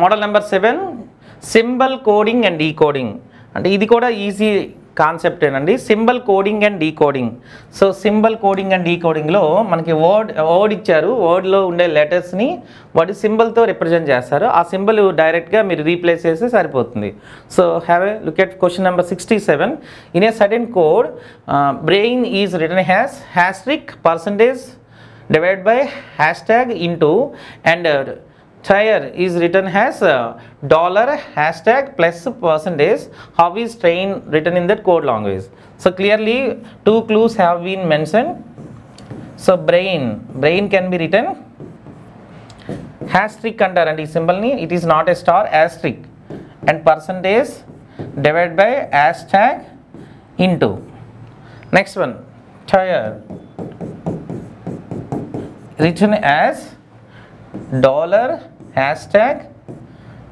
Model number 7 symbol coding and decoding. అంటే ఇది కూడా ఈజీ కాన్సెప్ట్ ఏనండి, symbol coding and decoding. So symbol coding and డీకోడింగ్లో మనకి వర్డ్ ఇచ్చారు, వర్డ్లో ఉండే లెటర్స్ని వాటి సింబల్తో రిప్రజెంట్ చేస్తారు. ఆ సింబల్ డైరెక్ట్గా మీరు రీప్లేస్ చేస్తే సరిపోతుంది. So have a look at question number 67. In a certain code brain is written as asterisk percentage divided by hashtag into and tire is written as dollar hashtag plus percentage. How is train written in that code language? So clearly two clues have been mentioned. So brain can be written asterisk అంటారండి ఈ symbol ని, it is not a star, asterisk, and percentage divided by hashtag into. Next one, tire written as dollar hashtag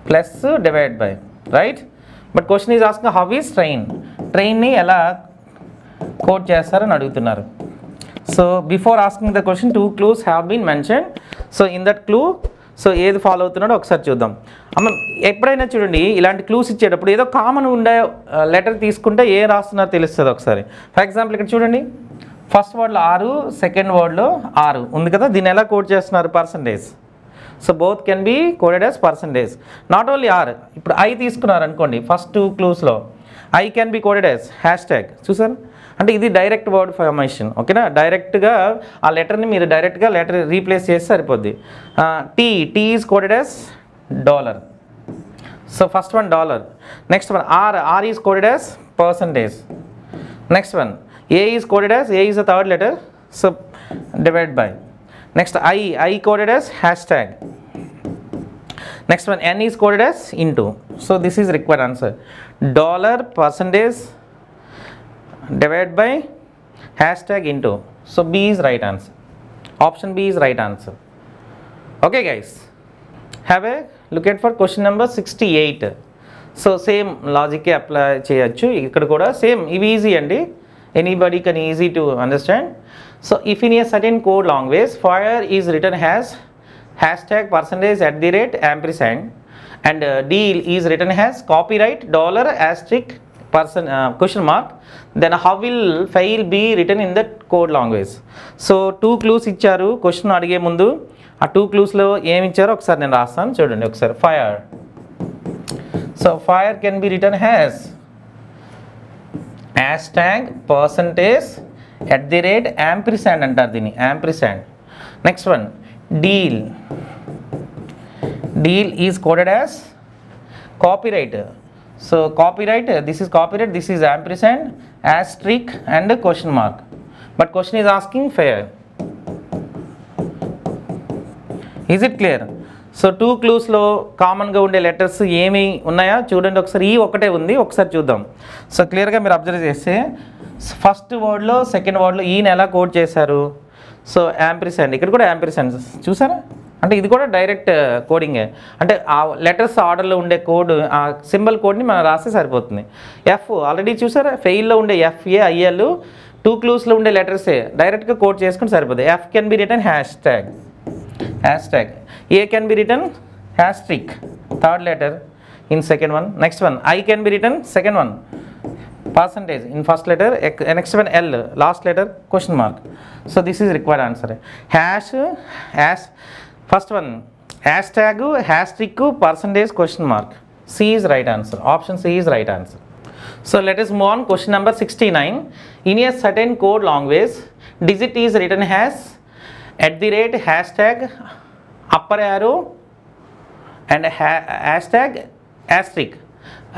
plus divided by, right? But question is asking how is train ni ela code chestarani adugutunnaru. So before asking the question, two clues have been mentioned. So in that clue, so ఏది follow అవుతున్నాడో ఒకసారి చూద్దాం. అమ్మ ఎప్పుడైనా చూడండి ఇలాంటి clues ఇచ్చేటప్పుడు ఏదో common ఉండే లెటర్ తీసుకుంటే ఏ రాస్తున్నారో తెలుస్తుంది ఒకసారి. ఫర్ ఎగ్జాంపుల్ ఇక్కడ చూడండి, ఫస్ట్ వర్డ్లో 6, సెకండ్ వర్డ్లో 6 ఉంది కదా, దీన్ని ఎలా కోడ్ చేస్తున్నారు? Percentage. So both can be coded as percentage. Not only 6, ఇప్పుడు ఐ తీసుకున్నారు అనుకోండి, ఫస్ట్ 2 క్లూస్లో I can be coded as hashtag. చూసారు అంటే ఇది డైరెక్ట్ వర్డ్ ఫార్మేషన్, ఓకేనా? డైరెక్ట్గా ఆ లెటర్ని మీరు డైరెక్ట్గా లెటర్ రీప్లేస్ చేస్తే సరిపోద్ది. T is coded as dollar. So first one dollar. Next one R is coded as percentage. Next one A is coded as, A is the third letter, so divided by. Next I coded as hashtag. Next one N is coded as into. So this is required answer. Dollar percentage divided by hashtag into. So B is right answer. Option B is right answer. Okay guys, have a look at for question number 68. So same logic apply cheyachu ikkada kuda same ivi easy andi, anybody can easy to understand. So if in a certain code language fire is written as hashtag percentage at the rate ampersand and deal is written as copyright dollar asterisk person question mark, then how will fail be written in that code language? So 2 clues ఇచ్చారు question అడిగే ముందు. ఆ 2 cluesలో ఏమి ఇచ్చారో ఒకసారి నేను రాస్తాను చూడండి ఒకసారి. Fire, so fire can be return as hashtag percentage at the rate ampersand అంటారు దీన్ని, ampersand. Next one deal is coded as copyright. So copyright, this is copyright, this is ampersand, asterisk and question mark. But question is asking fair. Is it clear? So 2 cluesలో కామన్గా ఉండే letters ఏమి ఉన్నాయా చూడండి ఒకసారి. ఈ ఒకటే ఉంది, ఒకసారి చూద్దాం. సో క్లియర్గా మీరు అబ్జర్వ్ చేస్తే ఫస్ట్ వర్డ్లో సెకండ్ వర్డ్లో ఈయన ఎలా కోడ్ చేశారు? సో యాంపర్సెండ్, ఇక్కడ కూడా యాంపర్సెండ్ చూసారా? అంటే ఇది కూడా డైరెక్ట్ కోడింగే, అంటే ఆ లెటర్స్ ఆర్డర్లో ఉండే కోడ్, ఆ సింబల్ కోడ్ని మనం రాస్తే సరిపోతుంది. ఎఫ్ ఆల్రెడీ చూసారా, ఫెయిల్లో ఉండే ఎఫ్ఏ ఐఎల్ 2 cluesలో ఉండే లెటర్సే డైరెక్ట్గా కోడ్ చేసుకుని సరిపోతుంది. F can be return hashtag. A can be written asterisk, third letter in second one. Next one I can be written second one, percentage in first letter. Next one L, last letter question mark. So this is required answer. First one hashtag, asterisk, percentage, question mark. C is right answer. Option C is right answer. So let us move on. Question number 69. In a certain code language, digit is written as at the rate hashtag upper arrow and hashtag asterisk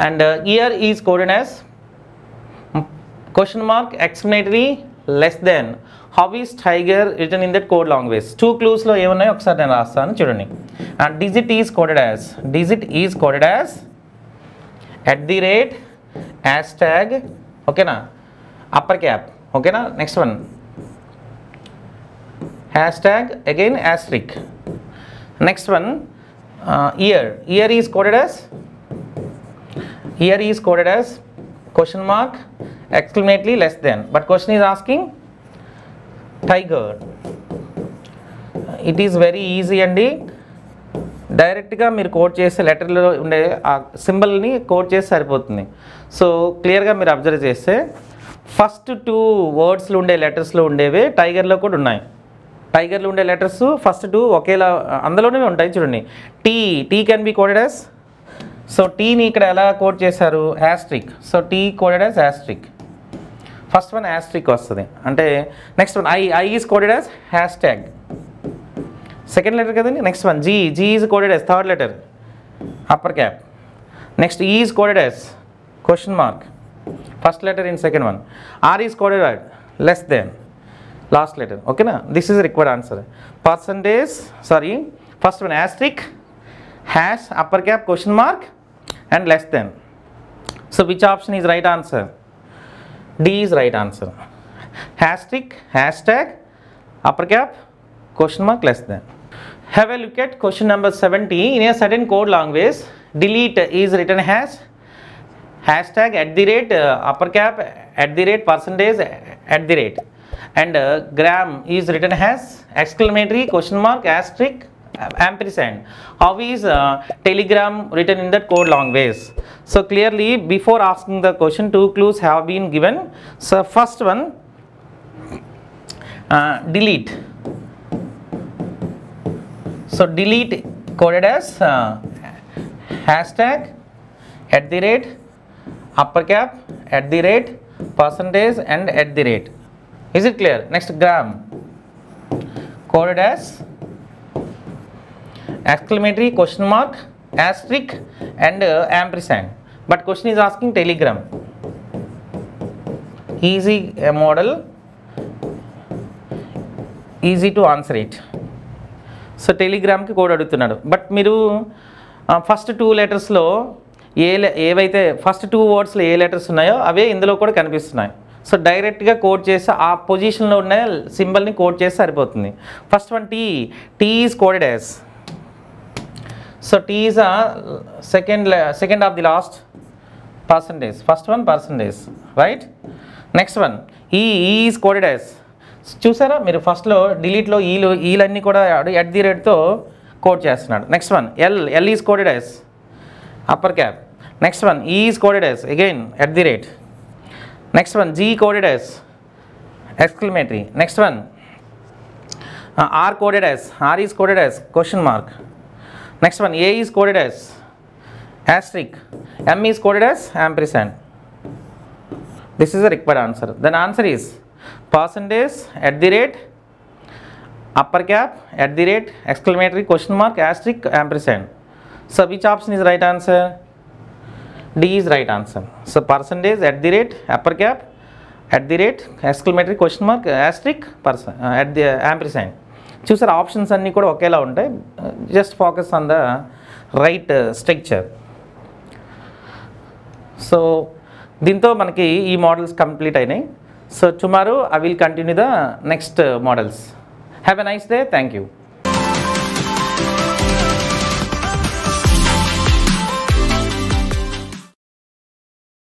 and year is coded as question mark explanatory less than. How is tiger written in that code language? 2 cluesలో ఏమున్నాయో ఒకసారి నేను రాస్తాను చూడండి. and digit is coded as at the rate hashtag, ఓకేనా, upper cap, ఓకేనా. Next one hashtag again asterisk. Next one year is coded as question mark exclamatory less than, but question is asking tiger. It is very easy and డైరెక్ట్గా మీరు code చేసే లెటర్లో ఉండే ఆ సింబల్ని code చేసి సరిపోతుంది. సో క్లియర్గా మీరు అబ్జర్వ్ చేస్తే ఫస్ట్ 2 వర్డ్స్లో ఉండే లెటర్స్లో ఉండేవే టైగర్లో కూడా ఉన్నాయి. టైగర్లో ఉండే లెటర్స్ ఫస్ట్ 2 ఒకేలా అందులోనే ఉంటాయి. చూడండి, T can be coded as, so టీని ఇక్కడ ఎలా కోడ్ చేశారు, asterisk. So T coded as asterisk, first one asterisk వస్తుంది. అంటే next one I is coded as hashtag, second letter కదండి. Next one G is coded as third letter upper cap. Next E is coded as question mark, first letter in second one. R is coded as less than last letter. ఓకేనా, this is required answer. Percentage sorry first one asterisk, hash, upper cap, question mark and less than. So which option is right answer? D is right answer. Hashtag, hashtag, upper cap, question mark, less than. Have a look at question number 70. In a certain code language, delete is written as hashtag at the rate, upper cap, at the rate, percentage, at the rate, and gram is written as exclamatory, question mark, asterisk, ampersand. How is telegram written in that code language? So clearly before asking the question 2 clues have been given. So first one, delete. So delete coded as hashtag, at the rate, upper cap, at the rate, percentage and at the rate. Is it clear? Next, gram coded as exclamatory, question mark, asterisk and ampersand. But question is asking telegram. Easy model, easy to answer it. So టెలిగ్రామ్కి code అడుగుతున్నాడు. But మీరు first 2 లెటర్స్లో ఏవైతే first 2 వర్డ్స్లో ఏ letters ఉన్నాయో అవే ఇందులో కూడా కనిపిస్తున్నాయి. So డైరెక్ట్గా కోడ్ చేసి ఆ పొజిషన్లో ఉన్న సింబల్ని కోడ్ చేసి సరిపోతుంది. First one T is coded as, so T is a second of the last percentage, first one percentage, right? Next one E is coded as, చూసారా మీరు ఫస్ట్లో డిలీట్లో ఈలన్నీ కూడా ఎట్ ది రేట్తో కోడ్ చేస్తున్నాడు. Next one L is coded as upper cap. Next one E is coded as again at the rate. Next one G coded as exclamatory. Next one R coded as, R is coded as question mark. Next one, A is coded as asterisk, M is coded as ampersand. This is the required answer. Then answer is percentage, at the rate, upper cap, at the rate, exclamatory, question mark, asterisk, ampersand. So which option is right answer? D is right answer. So percentage, at the rate, upper cap, at the rate, exclamatory, question mark, asterisk, at the ampersand. చూసారు options అన్నీ కూడా ఒకేలా ఉంటాయి. Just focus on the right structure. So దీంతో మనకి ఈ models complete అయినాయి. So tomorrow I will continue the next models. Have a nice day. Thank you.